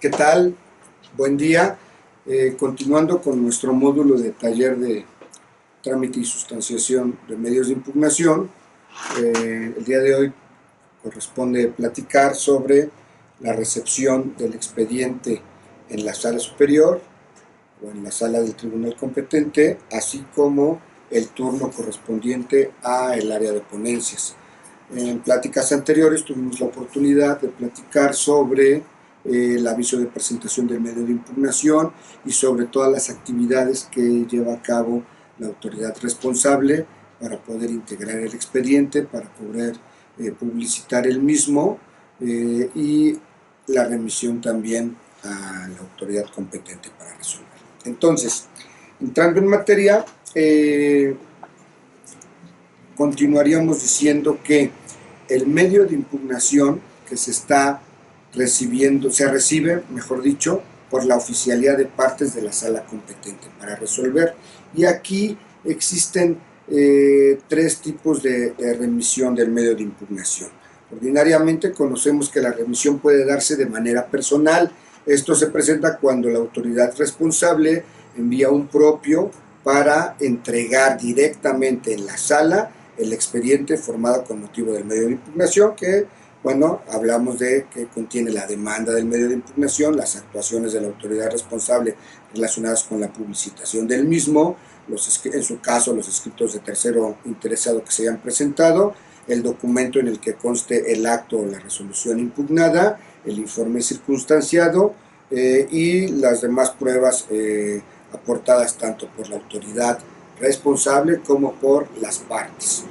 ¿Qué tal? Buen día. Continuando con nuestro módulo de taller de trámite y sustanciación de medios de impugnación, el día de hoy corresponde platicar sobre la recepción del expediente en la sala superior o en la sala del tribunal competente, así como el turno correspondiente al área de ponencias. En pláticas anteriores tuvimos la oportunidad de platicar sobre el aviso de presentación del medio de impugnación y sobre todas las actividades que lleva a cabo la autoridad responsable para poder integrar el expediente, para poder publicitar el mismo y la remisión también a la autoridad competente para resolver. Entonces, entrando en materia, continuaríamos diciendo que el medio de impugnación que se recibe, mejor dicho, por la oficialía de partes de la sala competente para resolver. Y aquí existen tres tipos de remisión del medio de impugnación. Ordinariamente conocemos que la remisión puede darse de manera personal. Esto se presenta cuando la autoridad responsable envía un propio para entregar directamente en la sala el expediente formado con motivo del medio de impugnación, que, bueno, hablamos de que contiene la demanda del medio de impugnación, las actuaciones de la autoridad responsable relacionadas con la publicitación del mismo, en su caso los escritos de tercero interesado que se hayan presentado, el documento en el que conste el acto o la resolución impugnada, el informe circunstanciado y las demás pruebas aportadas tanto por la autoridad responsable como por las partes.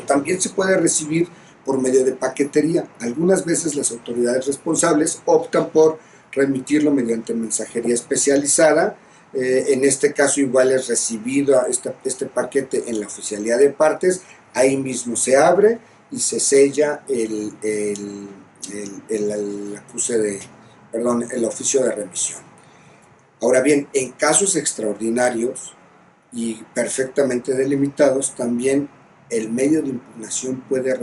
También se puede recibir por medio de paquetería. Algunas veces las autoridades responsables optan por remitirlo mediante mensajería especializada. En este caso igual es recibido este paquete en la oficialía de partes, ahí mismo se abre y se sella el oficio de remisión. Ahora bien, en casos extraordinarios y perfectamente delimitados, también el medio de impugnación puede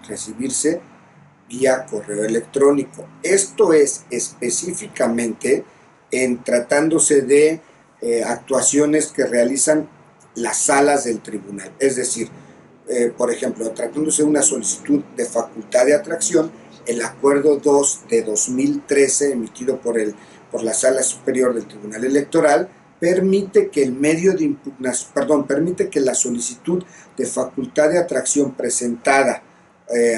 recibirse vía correo electrónico. Esto es específicamente en tratándose de actuaciones que realizan las salas del tribunal. Es decir, por ejemplo, tratándose de una solicitud de facultad de atracción, el acuerdo 2 de 2013 emitido por la Sala Superior del Tribunal Electoral permite que permite que la solicitud de facultad de atracción presentada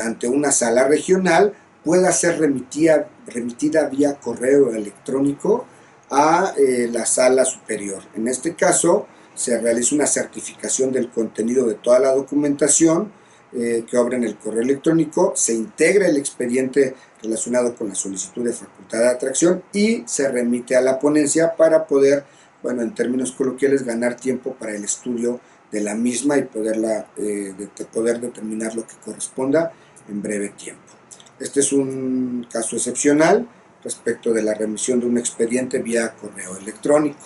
ante una sala regional pueda ser remitida vía correo electrónico a la sala superior. En este caso, se realiza una certificación del contenido de toda la documentación que obra en el correo electrónico, se integra el expediente relacionado con la solicitud de facultad de atracción y se remite a la ponencia para poder, bueno, en términos coloquiales, ganar tiempo para el estudio de la misma y poder determinar lo que corresponda en breve tiempo. Este es un caso excepcional respecto de la remisión de un expediente vía correo electrónico.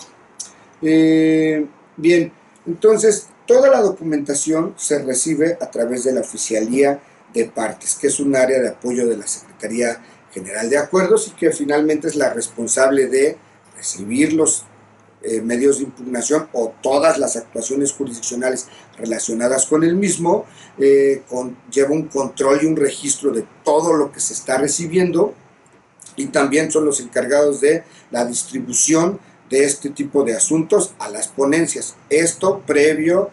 Bien, entonces toda la documentación se recibe a través de la oficialía de partes, que es un área de apoyo de la Secretaría General de Acuerdos y que finalmente es la responsable de recibir los medios de impugnación o todas las actuaciones jurisdiccionales relacionadas con el mismo, lleva un control y un registro de todo lo que se está recibiendo y también son los encargados de la distribución de este tipo de asuntos a las ponencias. Esto previa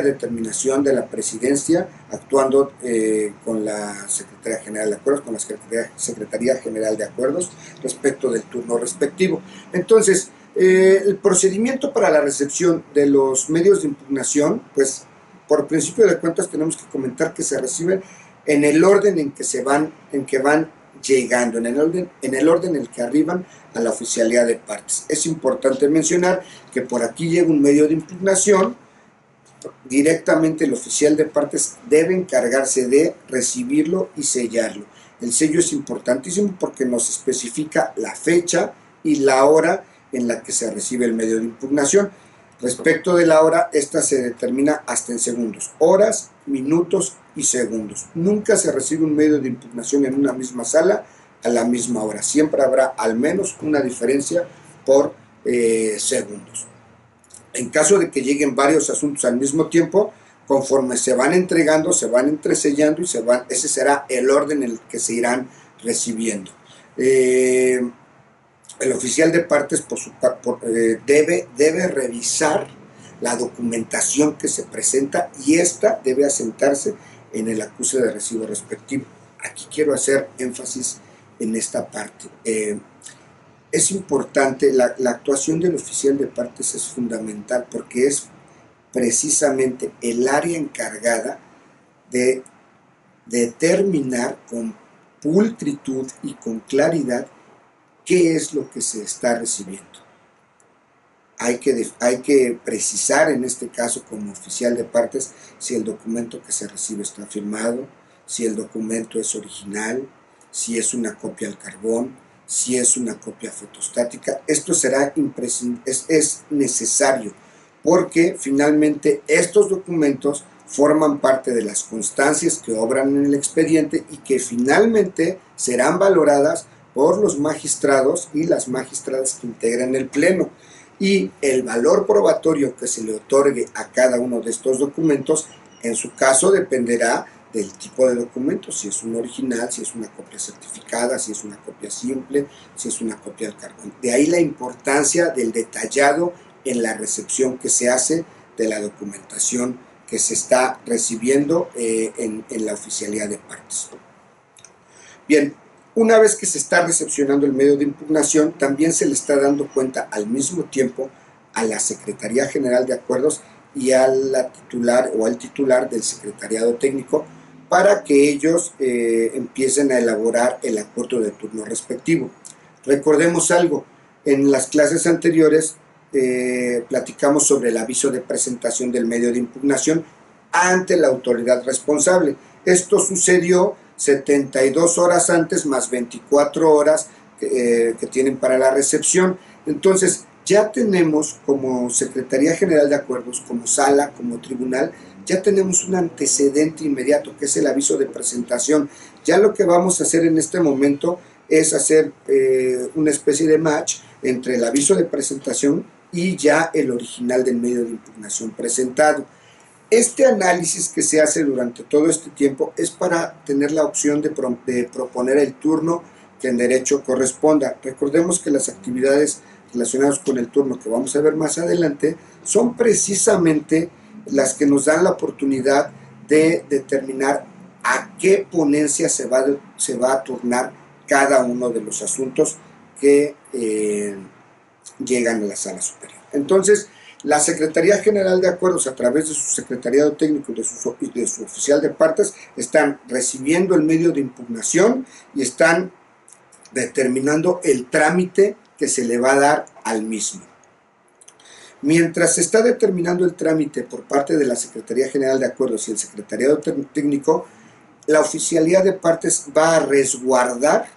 determinación de la presidencia, actuando con la Secretaría General de Acuerdos, con la Secretaría General de Acuerdos respecto del turno respectivo. Entonces, el procedimiento para la recepción de los medios de impugnación, pues por principio de cuentas tenemos que comentar que se reciben en el orden en que van llegando, en el orden en el que arriban a la oficialía de partes. Es importante mencionar que por aquí llega un medio de impugnación, directamente el oficial de partes debe encargarse de recibirlo y sellarlo. El sello es importantísimo porque nos especifica la fecha y la hora en la que se recibe el medio de impugnación. Respecto de la hora, esta se determina hasta en segundos, horas, minutos y segundos. Nunca se recibe un medio de impugnación en una misma sala a la misma hora. Siempre habrá al menos una diferencia por segundos. En caso de que lleguen varios asuntos al mismo tiempo, conforme se van entregando, se van entresellando y ese será el orden en el que se irán recibiendo. El oficial de partes debe revisar la documentación que se presenta y esta debe asentarse en el acuse de recibo respectivo. Aquí quiero hacer énfasis en esta parte. Es importante, la actuación del oficial de partes es fundamental porque es precisamente el área encargada de determinar con pulcritud y con claridad qué es lo que se está recibiendo. Hay que precisar en este caso como oficial de partes si el documento que se recibe está firmado, si el documento es original, si es una copia al carbón, si es una copia fotostática. Esto será es necesario porque finalmente estos documentos forman parte de las constancias que obran en el expediente y que finalmente serán valoradas por los magistrados y las magistradas que integran el pleno. Y el valor probatorio que se le otorgue a cada uno de estos documentos, en su caso dependerá del tipo de documento, si es un original, si es una copia certificada, si es una copia simple, si es una copia al carbón. De ahí la importancia del detallado en la recepción que se hace de la documentación que se está recibiendo en la oficialía de partes. Bien, una vez que se está recepcionando el medio de impugnación, también se le está dando cuenta al mismo tiempo a la Secretaría General de Acuerdos y a la titular o al titular del secretariado técnico para que ellos empiecen a elaborar el acuerdo de turno respectivo. Recordemos algo, en las clases anteriores platicamos sobre el aviso de presentación del medio de impugnación ante la autoridad responsable. Esto sucedió 72 horas antes más 24 horas que tienen para la recepción. Entonces ya tenemos como Secretaría General de Acuerdos, como sala, como tribunal, ya tenemos un antecedente inmediato que es el aviso de presentación. Ya lo que vamos a hacer en este momento es hacer una especie de match entre el aviso de presentación y ya el original del medio de impugnación presentado. Este análisis que se hace durante todo este tiempo es para tener la opción de proponer el turno que en derecho corresponda. Recordemos que las actividades relacionadas con el turno que vamos a ver más adelante son precisamente las que nos dan la oportunidad de determinar a qué ponencia se va a turnar cada uno de los asuntos que llegan a la sala superior. Entonces, la Secretaría General de Acuerdos, a través de su secretariado técnico y de su oficial de partes, están recibiendo el medio de impugnación y están determinando el trámite que se le va a dar al mismo. Mientras se está determinando el trámite por parte de la Secretaría General de Acuerdos y el secretariado técnico, la oficialía de partes va a resguardar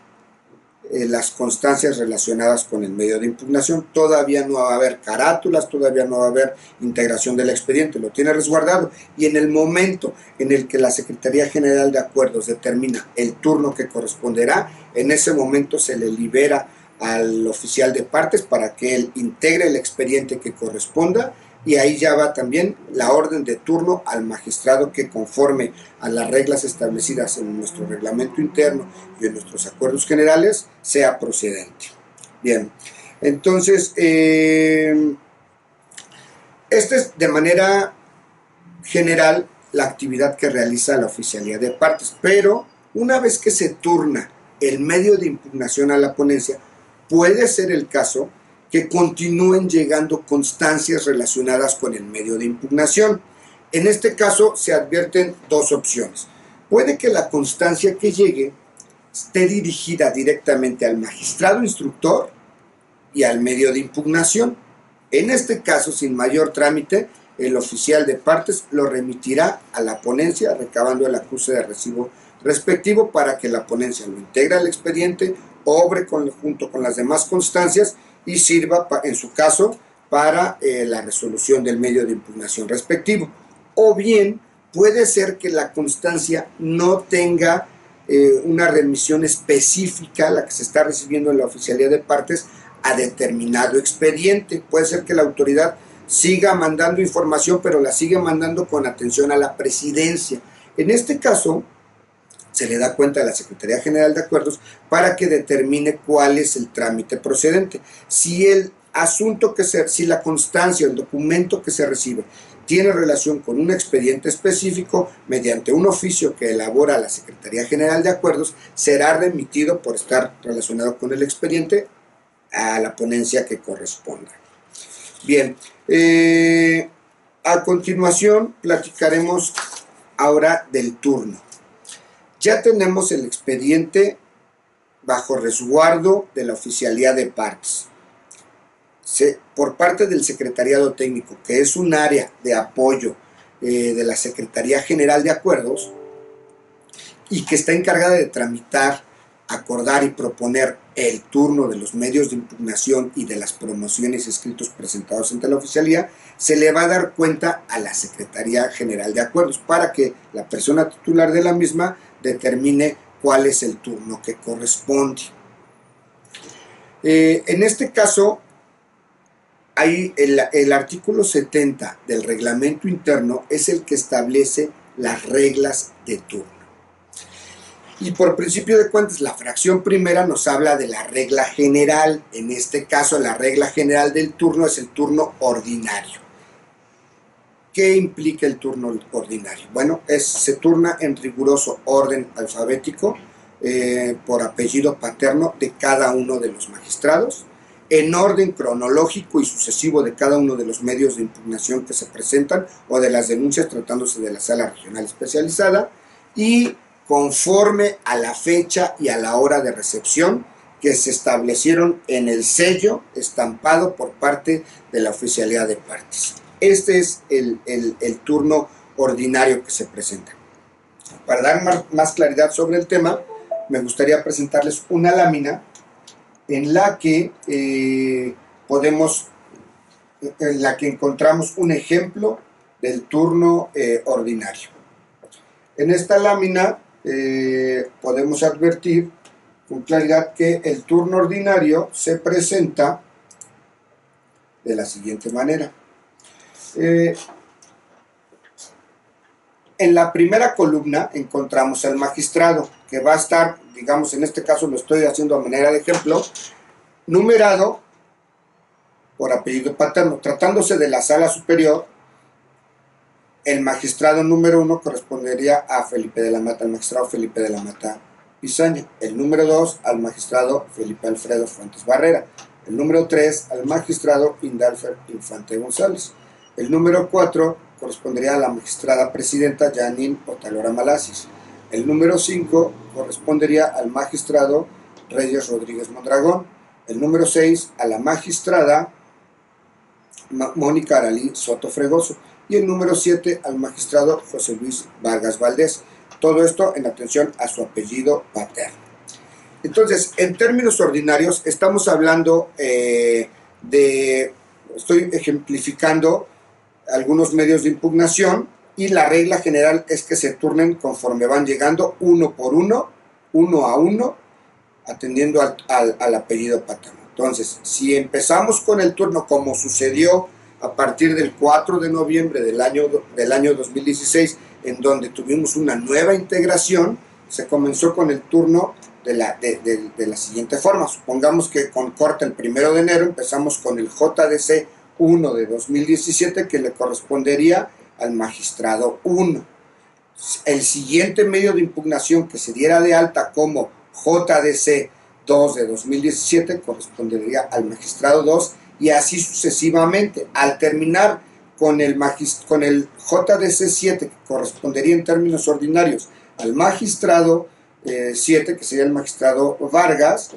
las constancias relacionadas con el medio de impugnación. Todavía no va a haber carátulas, todavía no va a haber integración del expediente, lo tiene resguardado, y en el momento en el que la Secretaría General de Acuerdos determina el turno que corresponderá, en ese momento se le libera al oficial de partes para que él integre el expediente que corresponda, y ahí ya va también la orden de turno al magistrado que, conforme a las reglas establecidas en nuestro reglamento interno y en nuestros acuerdos generales, sea procedente. Bien, entonces esta es de manera general la actividad que realiza la oficialía de partes, pero una vez que se turna el medio de impugnación a la ponencia, puede ser el caso que continúen llegando constancias relacionadas con el medio de impugnación. En este caso se advierten dos opciones. Puede que la constancia que llegue esté dirigida directamente al magistrado instructor y al medio de impugnación. En este caso, sin mayor trámite, el oficial de partes lo remitirá a la ponencia recabando el acuse de recibo respectivo para que la ponencia lo integre al expediente, obre junto con las demás constancias y sirva, en su caso, para la resolución del medio de impugnación respectivo. O bien, puede ser que la constancia no tenga una remisión específica, la que se está recibiendo en la oficialía de partes, a determinado expediente. Puede ser que la autoridad siga mandando información, pero la sigue mandando con atención a la presidencia. En este caso, se le da cuenta a la Secretaría General de Acuerdos para que determine cuál es el trámite procedente. Si el asunto si la constancia, el documento que se recibe tiene relación con un expediente específico, mediante un oficio que elabora la Secretaría General de Acuerdos, será remitido por estar relacionado con el expediente a la ponencia que corresponda. Bien, a continuación platicaremos ahora del turno. Ya tenemos el expediente bajo resguardo de la oficialía de partes. Por parte del Secretariado Técnico, que es un área de apoyo de la Secretaría General de Acuerdos y que está encargada de tramitar, acordar y proponer el turno de los medios de impugnación y de las promociones y escritos presentados ante la oficialía, se le va a dar cuenta a la Secretaría General de Acuerdos para que la persona titular de la misma determine cuál es el turno que corresponde. En este caso, hay el artículo 70 del reglamento interno es el que establece las reglas de turno. Y por principio de cuentas, la fracción primera nos habla de la regla general. En este caso, la regla general del turno es el turno ordinario. ¿Qué implica el turno ordinario? Bueno, se turna en riguroso orden alfabético por apellido paterno de cada uno de los magistrados, en orden cronológico y sucesivo de cada uno de los medios de impugnación que se presentan o de las denuncias tratándose de la sala regional especializada, y conforme a la fecha y a la hora de recepción que se establecieron en el sello estampado por parte de la oficialía de partes. Este es el turno ordinario que se presenta. Para dar más claridad sobre el tema, me gustaría presentarles una lámina en la que encontramos un ejemplo del turno ordinario. En esta lámina podemos advertir con claridad que el turno ordinario se presenta de la siguiente manera. En la primera columna encontramos al magistrado, que va a estar, digamos, en este caso lo estoy haciendo a manera de ejemplo, numerado por apellido paterno. Tratándose de la sala superior, el magistrado número 1 correspondería a Felipe de la Mata, al magistrado Felipe de la Mata Pizaña. El número 2 al magistrado Felipe Alfredo Fuentes Barrera. El número 3 al magistrado Indalfer Infante González. El número 4 correspondería a la magistrada presidenta Janine Otalora Malasis. El número 5 correspondería al magistrado Reyes Rodríguez Mondragón. El número 6 a la magistrada Mónica Aralí Soto Fregoso. Y el número 7 al magistrado José Luis Vargas Valdés. Todo esto en atención a su apellido paterno. Entonces, en términos ordinarios, estamos hablando estoy ejemplificando algunos medios de impugnación, y la regla general es que se turnen conforme van llegando uno por uno, uno a uno, atendiendo al apellido paterno. Entonces, si empezamos con el turno como sucedió a partir del 4 de noviembre del año 2016, en donde tuvimos una nueva integración, se comenzó con el turno de la siguiente forma. Supongamos que con corte el 1 de enero empezamos con el JDC 1 de 2017, que le correspondería al magistrado 1. El siguiente medio de impugnación que se diera de alta como JDC 2 de 2017 correspondería al magistrado 2, y así sucesivamente. Al terminar con el JDC 7, que correspondería en términos ordinarios al magistrado 7, que sería el magistrado Vargas,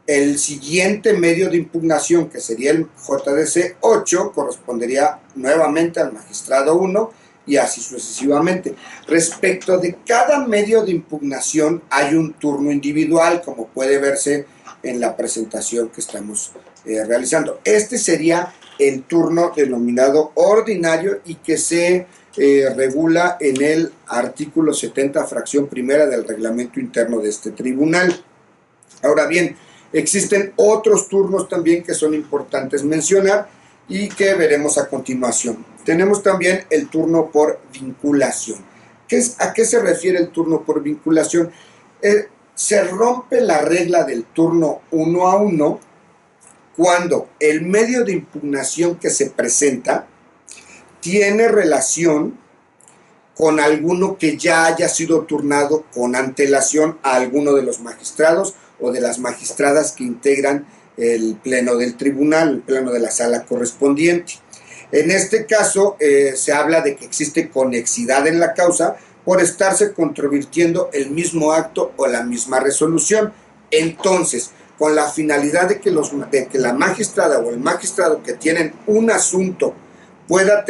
el siguiente medio de impugnación, que sería el JDC 8, correspondería nuevamente al magistrado 1, y así sucesivamente. Respecto de cada medio de impugnación hay un turno individual, como puede verse en la presentación que estamos realizando. Este sería el turno denominado ordinario, y que se regula en el artículo 70, fracción primera del reglamento interno de este tribunal. Ahora bien, existen otros turnos también que son importantes mencionar y que veremos a continuación. Tenemos también el turno por vinculación. ¿A qué se refiere el turno por vinculación? Se rompe la regla del turno 1 a 1 cuando el medio de impugnación que se presenta tiene relación con alguno que ya haya sido turnado con antelación a alguno de los magistrados o de las magistradas que integran el pleno del tribunal, el pleno de la sala correspondiente. En este caso se habla de que existe conexidad en la causa por estarse controvirtiendo el mismo acto o la misma resolución. Entonces, con la finalidad de que la magistrada o el magistrado que tienen un asunto pueda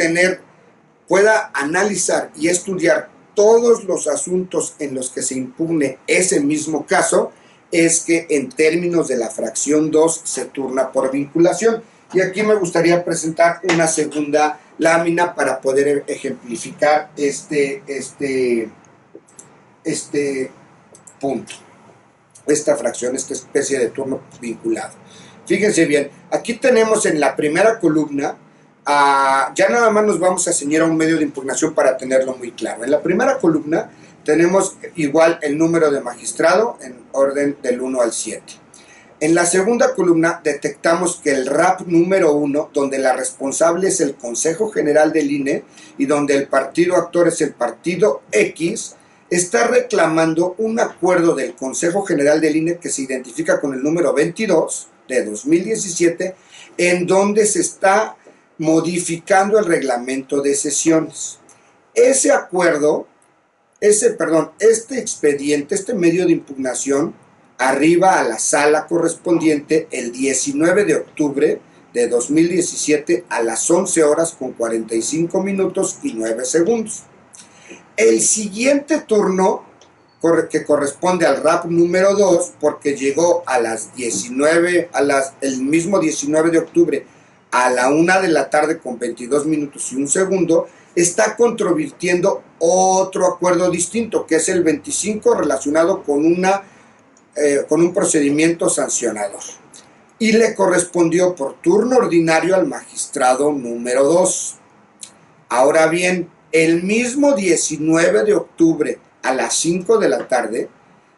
analizar y estudiar todos los asuntos en los que se impugne ese mismo caso, es que en términos de la fracción 2 se turna por vinculación. Y aquí me gustaría presentar una segunda lámina para poder ejemplificar este punto, esta fracción, esta especie de turno vinculado. Fíjense bien, aquí tenemos en la primera columna, ya nada más nos vamos a ceñir a un medio de impugnación para tenerlo muy claro. En la primera columna tenemos igual el número de magistrado en orden del 1 al 7. En la segunda columna detectamos que el RAP número 1, donde la responsable es el Consejo General del INE y donde el partido actor es el partido X, está reclamando un acuerdo del Consejo General del INE que se identifica con el número 22 de 2017, en donde se está modificando el reglamento de sesiones. Ese acuerdo, este expediente, este medio de impugnación, arriba a la sala correspondiente el 19 de octubre de 2017 a las 11 horas con 45 minutos y 9 segundos. El siguiente turno, que corresponde al RAP número 2, porque llegó a las 19, el mismo 19 de octubre a la 1 de la tarde con 22 minutos y 1 segundo, está controvirtiendo otro acuerdo distinto, que es el 25 relacionado con un procedimiento sancionador. Y le correspondió por turno ordinario al magistrado número 2. Ahora bien, el mismo 19 de octubre a las 5 de la tarde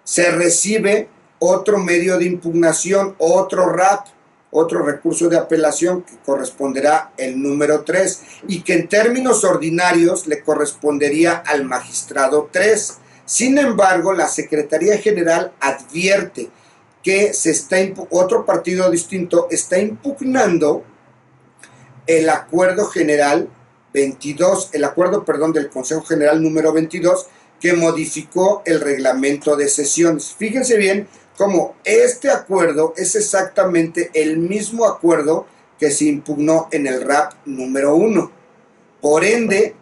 se recibe otro medio de impugnación, otro RAP, otro recurso de apelación que corresponderá el número 3 y que en términos ordinarios le correspondería al magistrado 3. Sin embargo, la Secretaría General advierte que otro partido distinto está impugnando el acuerdo general 22, del Consejo General número 22, que modificó el reglamento de sesiones. Fíjense bien cómo este acuerdo es exactamente el mismo acuerdo que se impugnó en el RAP número 1. Por ende,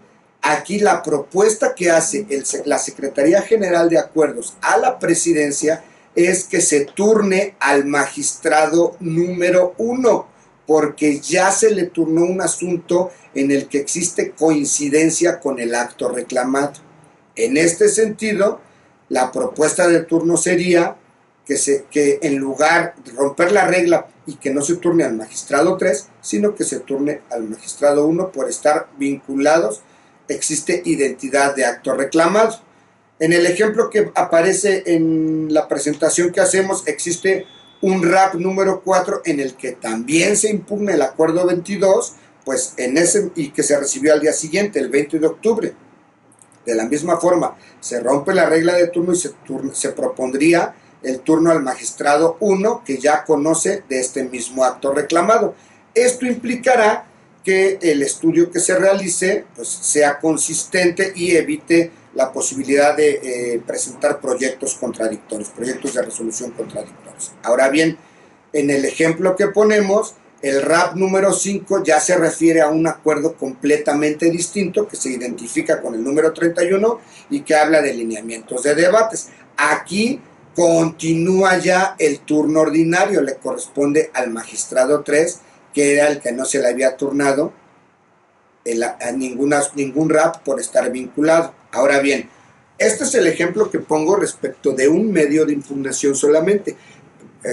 aquí la propuesta que hace la Secretaría General de Acuerdos a la Presidencia es que se turne al magistrado número 1, porque ya se le turnó un asunto en el que existe coincidencia con el acto reclamado. En este sentido, la propuesta de turno sería que en lugar de romper la regla y que no se turne al magistrado 3, sino que se turne al magistrado 1 por estar vinculados, existe identidad de acto reclamado. En el ejemplo que aparece en la presentación que hacemos, existe un RAP número 4 en el que también se impugna el acuerdo 22, pues y que se recibió al día siguiente, el 20 de octubre. De la misma forma, se rompe la regla de turno y se propondría el turno al magistrado 1, que ya conoce de este mismo acto reclamado. Esto implicará que el estudio que se realice pues, sea consistente y evite la posibilidad de presentar proyectos contradictorios, proyectos de resolución contradictorios. Ahora bien, en el ejemplo que ponemos, el RAP número 5 ya se refiere a un acuerdo completamente distinto que se identifica con el número 31 y que habla de lineamientos de debates. Aquí continúa ya el turno ordinario, le corresponde al magistrado 3, que era el que no se le había turnado ningún RAP por estar vinculado. Ahora bien, este es el ejemplo que pongo respecto de un medio de impugnación solamente,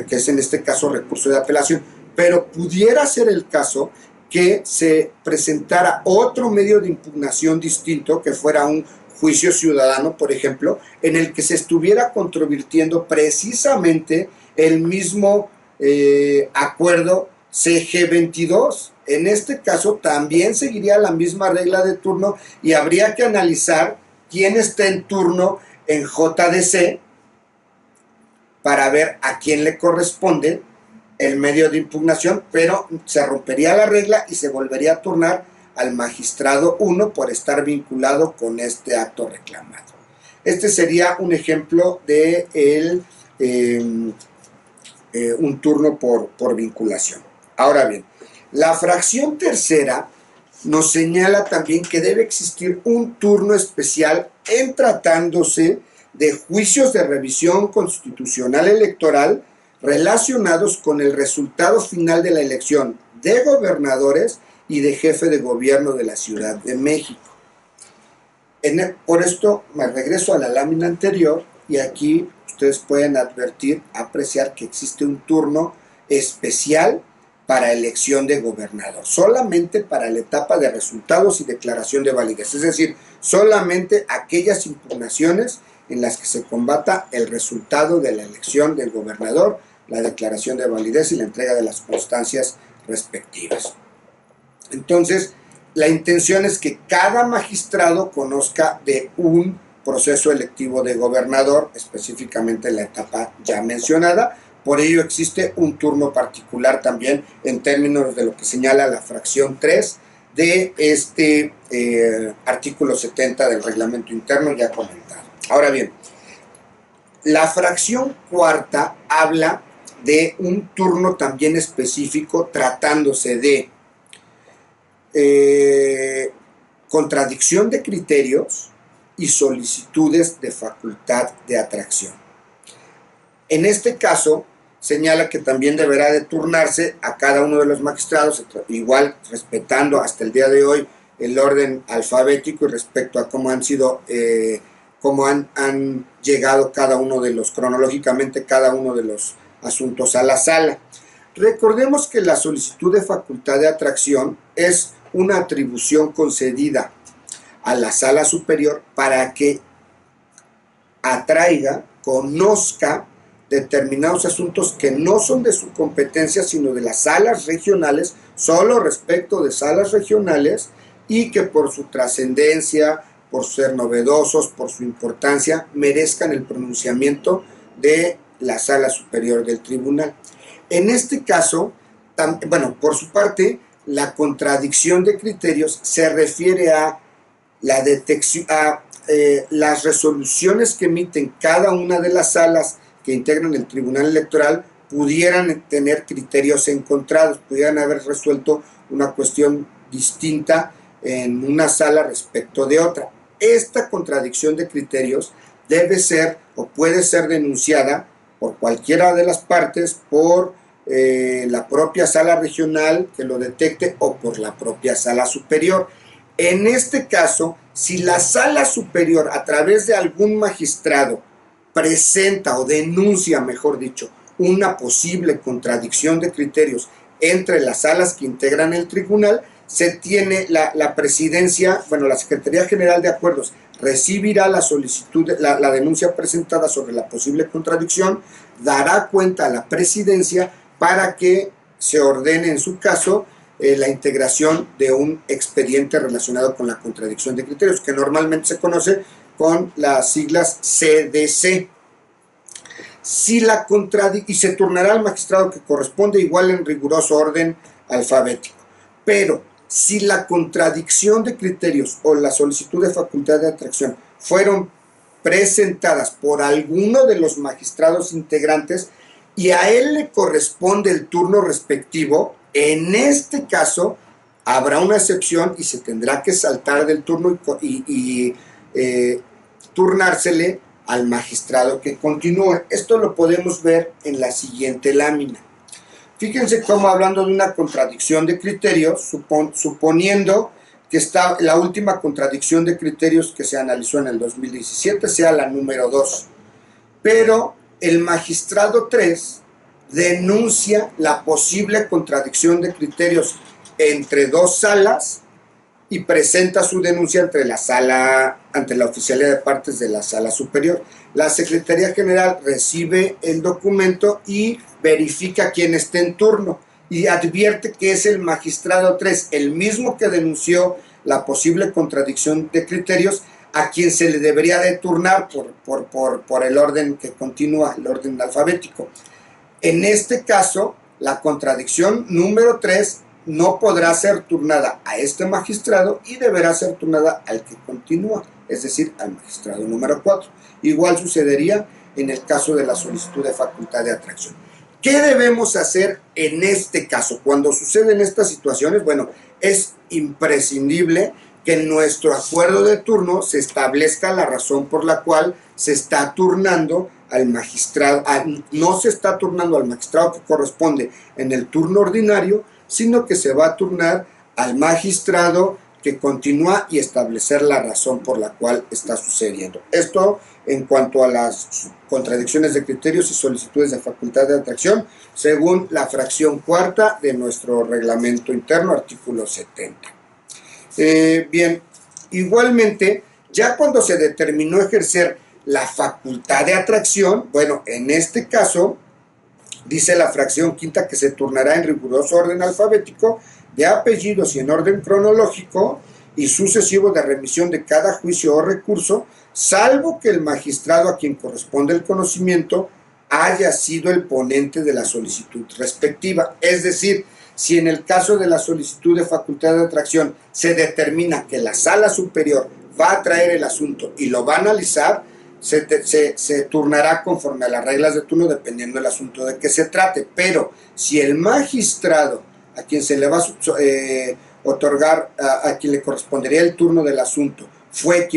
que es en este caso recurso de apelación, pero pudiera ser el caso que se presentara otro medio de impugnación distinto, que fuera un juicio ciudadano, por ejemplo, en el que se estuviera controvirtiendo precisamente el mismo acuerdo CG22. En este caso también seguiría la misma regla de turno y habría que analizar quién está en turno en JDC para ver a quién le corresponde el medio de impugnación, pero se rompería la regla y se volvería a turnar al magistrado 1 por estar vinculado con este acto reclamado. Este sería un ejemplo de un turno por vinculación. Ahora bien, la fracción tercera nos señala también que debe existir un turno especial en tratándose de juicios de revisión constitucional electoral relacionados con el resultado final de la elección de gobernadores y de jefe de gobierno de la Ciudad de México. Por esto me regreso a la lámina anterior y aquí ustedes pueden apreciar que existe un turno especial para elección de gobernador, solamente para la etapa de resultados y declaración de validez, es decir, solamente aquellas impugnaciones en las que se combata el resultado de la elección del gobernador, la declaración de validez y la entrega de las constancias respectivas. Entonces, la intención es que cada magistrado conozca de un proceso electivo de gobernador, específicamente en la etapa ya mencionada. Por ello existe un turno particular también en términos de lo que señala la fracción 3 de este artículo 70 del reglamento interno ya comentado. Ahora bien, la fracción cuarta habla de un turno también específico tratándose de contradicción de criterios y solicitudes de facultad de atracción. En este caso, señala que también deberá de turnarse a cada uno de los magistrados, igual respetando hasta el día de hoy el orden alfabético y respecto a cómo han sido, cómo han llegado cada uno de los, cronológicamente cada uno de los asuntos a la sala. Recordemos que la solicitud de facultad de atracción es una atribución concedida a la sala superior para que atraiga, conozca determinados asuntos que no son de su competencia, sino de las salas regionales, solo respecto de salas regionales, y que por su trascendencia, por ser novedosos, por su importancia, merezcan el pronunciamiento de la sala superior del tribunal. En este caso, bueno, por su parte, la contradicción de criterios se refiere a la detección, las resoluciones que emiten cada una de las salas que integran el Tribunal Electoral pudieran tener criterios encontrados, pudieran haber resuelto una cuestión distinta en una sala respecto de otra. Esta contradicción de criterios debe ser o puede ser denunciada por cualquiera de las partes, por la propia sala regional que lo detecte o por la propia sala superior. En este caso, si la sala superior a través de algún magistrado presenta o denuncia, mejor dicho, una posible contradicción de criterios entre las salas que integran el tribunal, se tiene la presidencia, bueno, la Secretaría General de Acuerdos recibirá la solicitud, la denuncia presentada sobre la posible contradicción, dará cuenta a la presidencia para que se ordene en su caso la integración de un expediente relacionado con la contradicción de criterios, que normalmente se conoce con las siglas CDC. Y se turnará al magistrado que corresponde, igual en riguroso orden alfabético. Pero si la contradicción de criterios o la solicitud de facultad de atracción fueron presentadas por alguno de los magistrados integrantes y a él le corresponde el turno respectivo, en este caso habrá una excepción y se tendrá que saltar del turno y turnársele al magistrado que continúe. Esto lo podemos ver en la siguiente lámina. Fíjense cómo, hablando de una contradicción de criterios, suponiendo que está la última contradicción de criterios que se analizó en el 2017 sea la número 2. Pero el magistrado 3 denuncia la posible contradicción de criterios entre dos salas y presenta su denuncia ante la Oficialía de Partes de la Sala Superior. La Secretaría General recibe el documento y verifica quién está en turno y advierte que es el magistrado 3, el mismo que denunció la posible contradicción de criterios, a quien se le debería de turnar por el orden que continúa, el orden alfabético. En este caso, la contradicción número 3 no podrá ser turnada a este magistrado y deberá ser turnada al que continúa, es decir, al magistrado número 4. Igual sucedería en el caso de la solicitud de facultad de atracción. ¿Qué debemos hacer en este caso? Cuando suceden estas situaciones, bueno, es imprescindible que en nuestro acuerdo de turno se establezca la razón por la cual se está turnando al magistrado, no se está turnando al magistrado que corresponde en el turno ordinario, sino que se va a turnar al magistrado que continúa y establecer la razón por la cual está sucediendo. Esto en cuanto a las contradicciones de criterios y solicitudes de facultad de atracción, según la fracción cuarta de nuestro reglamento interno, artículo 70. Bien, igualmente, ya cuando se determinó ejercer la facultad de atracción, bueno, en este caso, dice la fracción quinta que se turnará en riguroso orden alfabético de apellidos y en orden cronológico y sucesivo de remisión de cada juicio o recurso, salvo que el magistrado a quien corresponde el conocimiento haya sido el ponente de la solicitud respectiva. Es decir, si en el caso de la solicitud de facultad de atracción se determina que la sala superior va a traer el asunto y lo va a analizar, se turnará conforme a las reglas de turno dependiendo del asunto de que se trate. Pero si el magistrado a quien se le va a otorgar, a quien le correspondería el turno del asunto, fue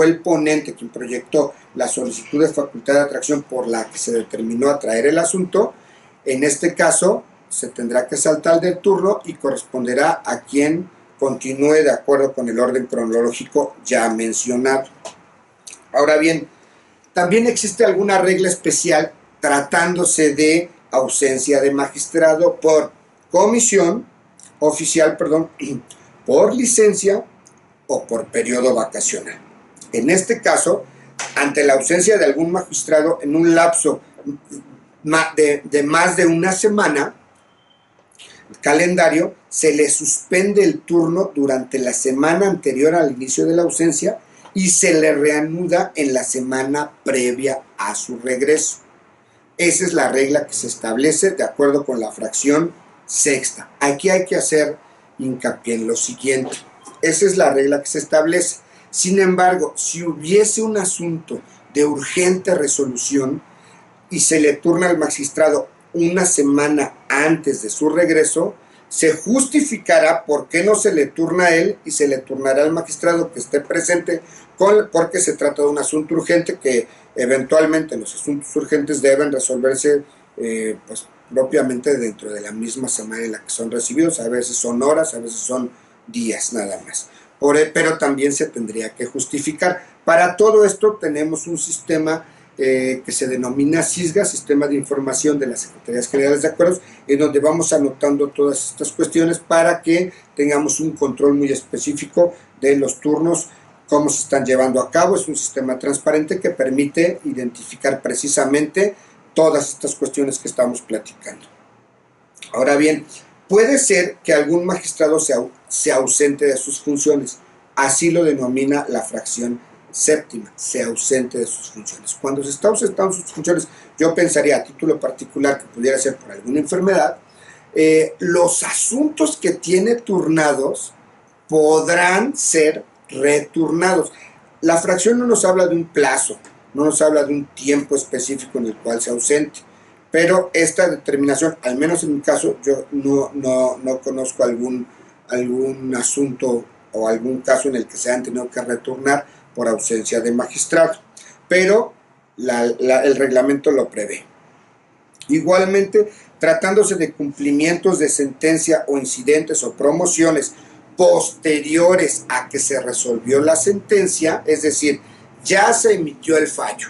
el ponente quien proyectó la solicitud de facultad de atracción por la que se determinó a traer el asunto, en este caso se tendrá que saltar del turno y corresponderá a quien continúe de acuerdo con el orden cronológico ya mencionado. Ahora bien, también existe alguna regla especial tratándose de ausencia de magistrado por comisión oficial, por licencia o por periodo vacacional. En este caso, ante la ausencia de algún magistrado en un lapso de más de una semana, calendario, se le suspende el turno durante la semana anterior al inicio de la ausencia y se le reanuda en la semana previa a su regreso. Esa es la regla que se establece de acuerdo con la fracción sexta. Aquí hay que hacer hincapié en lo siguiente. Esa es la regla que se establece. Sin embargo, si hubiese un asunto de urgente resolución y se le turna al magistrado una semana antes de su regreso, se justificará por qué no se le turna a él y se le turnará al magistrado que esté presente, porque se trata de un asunto urgente que eventualmente los asuntos urgentes deben resolverse propiamente dentro de la misma semana en la que son recibidos. A veces son horas, a veces son días nada más. Pero también se tendría que justificar. Para todo esto tenemos un sistema que se denomina SISGA, Sistema de Información de las Secretarías Generales de Acuerdos, en donde vamos anotando todas estas cuestiones para que tengamos un control muy específico de los turnos, cómo se están llevando a cabo. Es un sistema transparente que permite identificar precisamente todas estas cuestiones que estamos platicando. Ahora bien, puede ser que algún magistrado sea ausente de sus funciones, así lo denomina la fracción séptima, sea ausente de sus funciones. Cuando se está ausentando de sus funciones, yo pensaría a título particular que pudiera ser por alguna enfermedad, los asuntos que tiene turnados podrán ser returnados. La fracción no nos habla de un plazo, no nos habla de un tiempo específico en el cual sea ausente, pero esta determinación, al menos en mi caso, yo no conozco algún asunto o algún caso en el que se han tenido que retornar por ausencia de magistrado, pero el reglamento lo prevé. Igualmente, tratándose de cumplimientos de sentencia o incidentes o promociones posteriores a que se resolvió la sentencia, es decir, ya se emitió el fallo,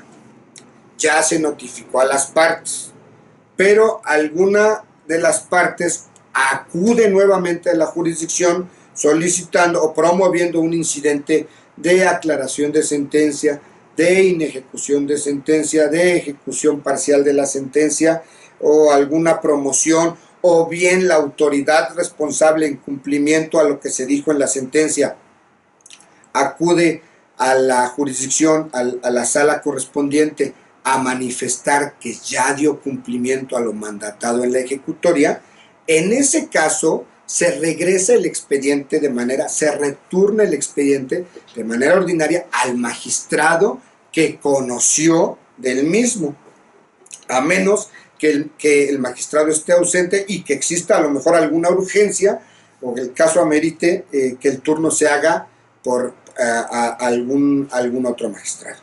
ya se notificó a las partes, pero alguna de las partes acude nuevamente a la jurisdicción solicitando o promoviendo un incidente de aclaración de sentencia, de inejecución de sentencia, de ejecución parcial de la sentencia o alguna promoción, o bien la autoridad responsable en cumplimiento a lo que se dijo en la sentencia acude a la jurisdicción, a la sala correspondiente, a manifestar que ya dio cumplimiento a lo mandatado en la ejecutoria. En ese caso se regresa el expediente se returna el expediente de manera ordinaria al magistrado que conoció del mismo, a menos que el magistrado esté ausente y que exista a lo mejor alguna urgencia o el caso amerite que el turno se haga por algún otro magistrado.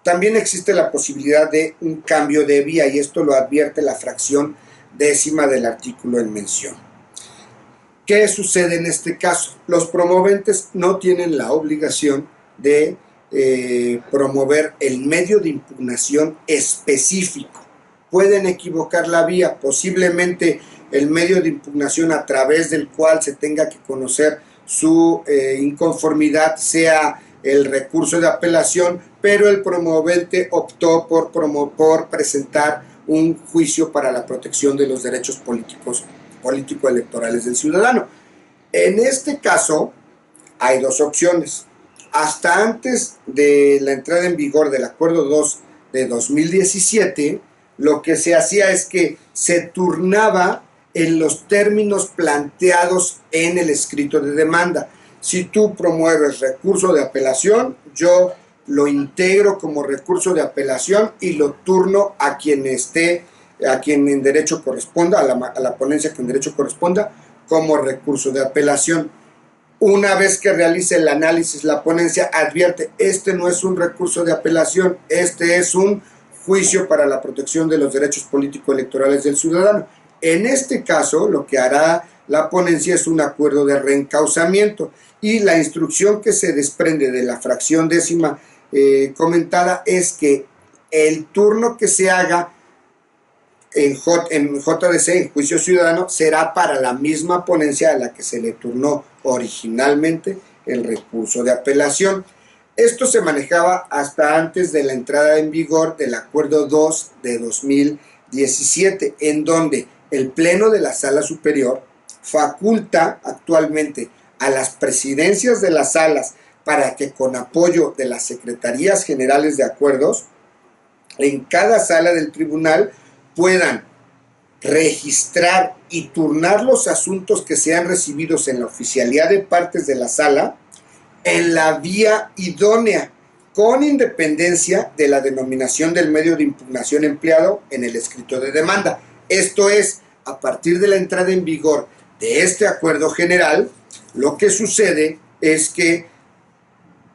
También existe la posibilidad de un cambio de vía, y esto lo advierte la fracción 10ª del artículo en mención. ¿Qué sucede en este caso? Los promoventes no tienen la obligación de promover el medio de impugnación específico. Pueden equivocar la vía, posiblemente el medio de impugnación a través del cual se tenga que conocer su inconformidad sea el recurso de apelación, pero el promovente optó por presentar un juicio para la protección de los derechos político-electorales del ciudadano. En este caso hay dos opciones. Hasta antes de la entrada en vigor del Acuerdo 2 de 2017, lo que se hacía es que se turnaba en los términos planteados en el escrito de demanda. Si tú promueves recurso de apelación, yo lo integro como recurso de apelación y lo turno a quien en derecho corresponda, a la ponencia que en derecho corresponda, como recurso de apelación. Una vez que realice el análisis, la ponencia advierte, este no es un recurso de apelación, este es un juicio para la protección de los derechos político-electorales del ciudadano. En este caso, lo que hará la ponencia es un acuerdo de reencauzamiento, y la instrucción que se desprende de la fracción 10ª comentada es que el turno que se haga en JDC, en juicio ciudadano, será para la misma ponencia a la que se le turnó originalmente el recurso de apelación. Esto se manejaba hasta antes de la entrada en vigor del Acuerdo 2 de 2017, en donde el Pleno de la Sala Superior faculta actualmente a las presidencias de las salas para que, con apoyo de las Secretarías Generales de Acuerdos, en cada sala del tribunal puedan registrar y turnar los asuntos que sean recibidos en la oficialía de partes de la sala en la vía idónea, con independencia de la denominación del medio de impugnación empleado en el escrito de demanda. Esto es, a partir de la entrada en vigor de este acuerdo general, lo que sucede es que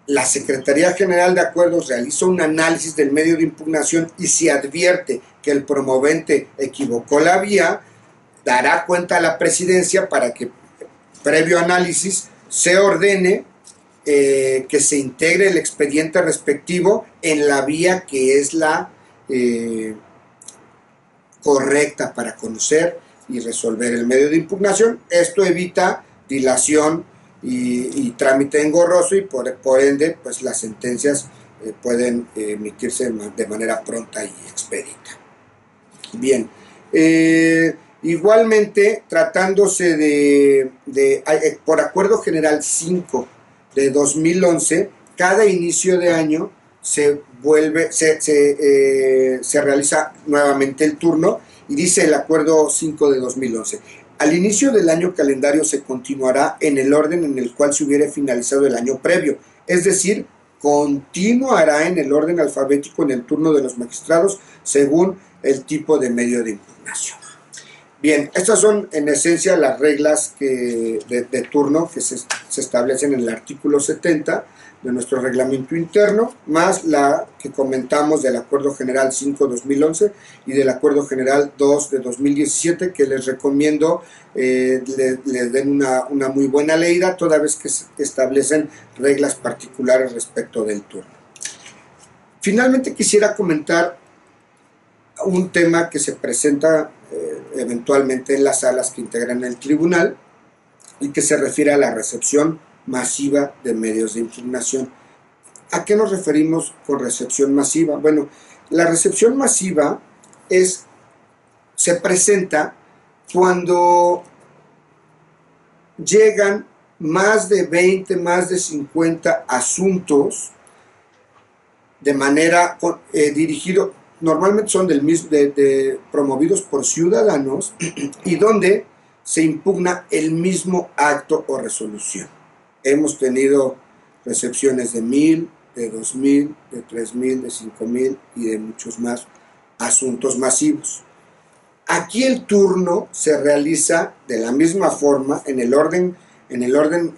la Secretaría General de Acuerdos realiza un análisis del medio de impugnación y si advierte que el promovente equivocó la vía, dará cuenta a la presidencia para que, previo análisis, se ordene que se integre el expediente respectivo en la vía que es la correcta para conocer y resolver el medio de impugnación. Esto evita dilación y trámite engorroso, y por ende pues las sentencias pueden emitirse de manera pronta y expedita. Bien, igualmente, tratándose por Acuerdo General 5 de 2011, cada inicio de año se realiza nuevamente el turno, y dice el Acuerdo 5 de 2011: al inicio del año calendario se continuará en el orden en el cual se hubiera finalizado el año previo, es decir, continuará en el orden alfabético en el turno de los magistrados según el tipo de medio de impugnación. Bien, estas son en esencia las reglas de turno que se establecen en el artículo 70 de nuestro reglamento interno, más la que comentamos del Acuerdo General 5/2011 y del Acuerdo General 2 de 2017, que les recomiendo les den una muy buena leída, toda vez que establecen reglas particulares respecto del turno. Finalmente quisiera comentar un tema que se presenta eventualmente en las salas que integran el tribunal y que se refiere a la recepción masiva de medios de impugnación. ¿A qué nos referimos con recepción masiva? Bueno, la recepción masiva se presenta cuando llegan más de 20, más de 50 asuntos de manera dirigido, normalmente son promovidos por ciudadanos y donde se impugna el mismo acto o resolución. Hemos tenido recepciones de 1000, de 2000, de 3000, de 5000 y de muchos más asuntos masivos. Aquí el turno se realiza de la misma forma en el orden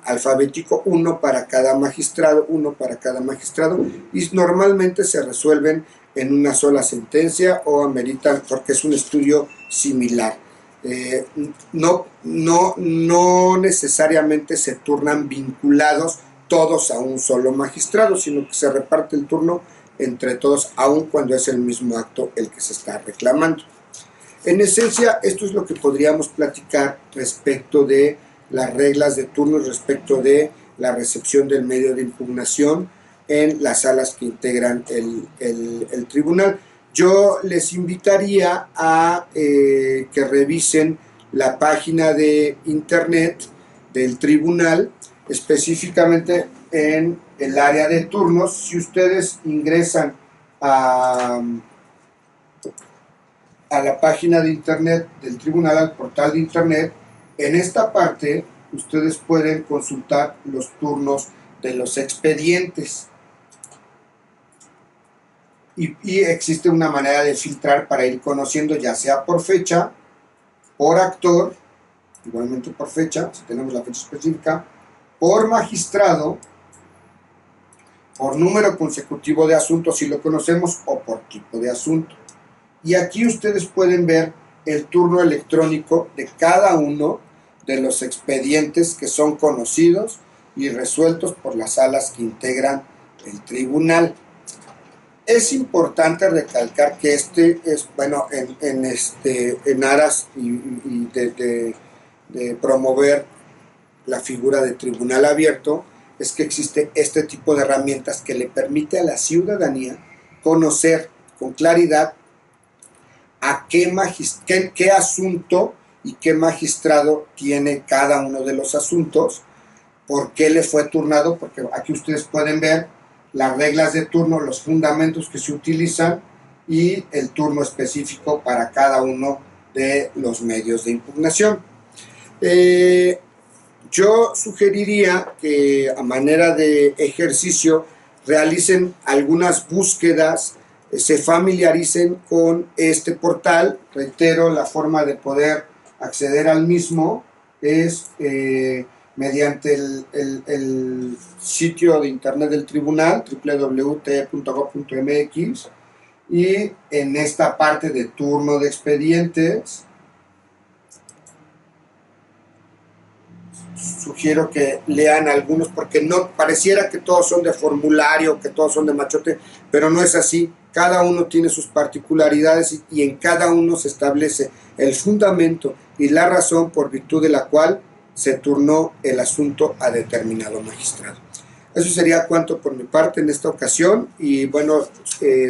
alfabético, uno para cada magistrado, y normalmente se resuelven en una sola sentencia o ameritan, porque es un estudio similar. No necesariamente se turnan vinculados todos a un solo magistrado, sino que se reparte el turno entre todos, aun cuando es el mismo acto el que se está reclamando. En esencia, esto es lo que podríamos platicar respecto de las reglas de turno, respecto de la recepción del medio de impugnación en las salas que integran el tribunal. Yo les invitaría a que revisen la página de internet del tribunal, específicamente en el área de turnos. Si ustedes ingresan a la página de internet del tribunal, al portal de internet, en esta parte ustedes pueden consultar los turnos de los expedientes. Y existe una manera de filtrar para ir conociendo, ya sea por fecha, por actor, igualmente por fecha, si tenemos la fecha específica, por magistrado, por número consecutivo de asuntos, si lo conocemos, o por tipo de asunto. Y aquí ustedes pueden ver el turno electrónico de cada uno de los expedientes que son conocidos y resueltos por las salas que integran el tribunal. Es importante recalcar que en aras de promover la figura de tribunal abierto, es que existe este tipo de herramientas que le permite a la ciudadanía conocer con claridad a qué asunto y qué magistrado tiene cada uno de los asuntos, por qué le fue turnado, porque aquí ustedes pueden ver las reglas de turno, los fundamentos que se utilizan y el turno específico para cada uno de los medios de impugnación. Yo sugeriría que a manera de ejercicio realicen algunas búsquedas, se familiaricen con este portal. Reitero, la forma de poder acceder al mismo es mediante el sitio de internet del tribunal, www.te.gov.mx, y en esta parte de turno de expedientes sugiero que lean algunos, porque no pareciera que todos son de formulario, que todos son de machote, pero no es así. Cada uno tiene sus particularidades y en cada uno se establece el fundamento y la razón por virtud de la cual se turnó el asunto a determinado magistrado. Eso sería cuanto por mi parte en esta ocasión, y bueno,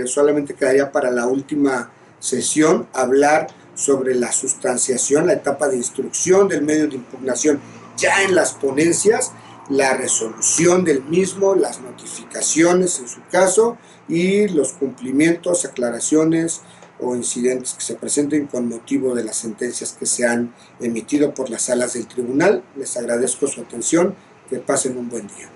solamente quedaría para la última sesión hablar sobre la sustanciación, la etapa de instrucción del medio de impugnación ya en las ponencias, la resolución del mismo, las notificaciones en su caso y los cumplimientos, aclaraciones o incidentes que se presenten con motivo de las sentencias que se han emitido por las salas del tribunal. Les agradezco su atención, que pasen un buen día.